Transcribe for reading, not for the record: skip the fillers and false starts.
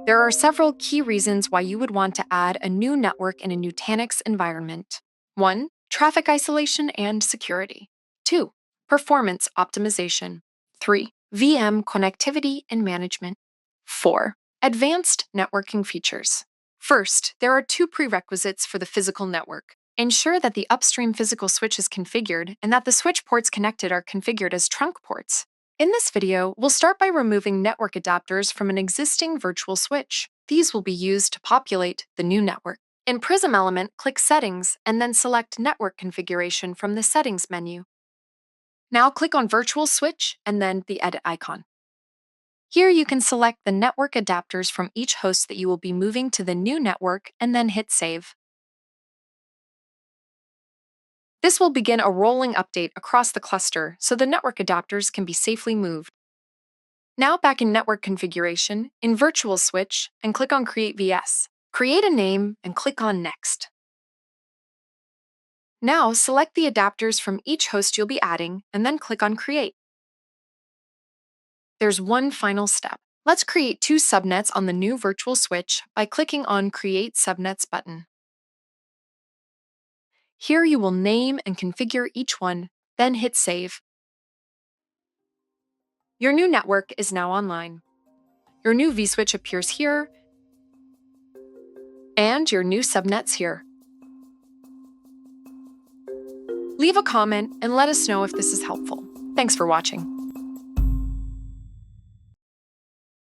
There are several key reasons why you would want to add a new network in a Nutanix environment. 1. Traffic isolation and security. 2. Performance optimization. 3. VM connectivity and management. 4. Advanced networking features. First, there are 2 prerequisites for the physical network. Ensure that the upstream physical switch is configured and that the switch ports connected are configured as trunk ports. In this video, we'll start by removing network adapters from an existing virtual switch. These will be used to populate the new network. In Prism Element, click Settings and then select Network Configuration from the Settings menu. Now click on Virtual Switch and then the Edit icon. Here you can select the network adapters from each host that you will be moving to the new network and then hit Save. This will begin a rolling update across the cluster so the network adapters can be safely moved. Now back in Network Configuration, in Virtual Switch, and click on Create VS. Create a name and click on Next. Now select the adapters from each host you'll be adding and then click on Create. There's one final step. Let's create 2 subnets on the new virtual switch by clicking on Create Subnets button. Here you will name and configure each one, then hit Save. Your new network is now online. Your new vSwitch appears here, and your new subnets here. Leave a comment and let us know if this is helpful. Thanks for watching.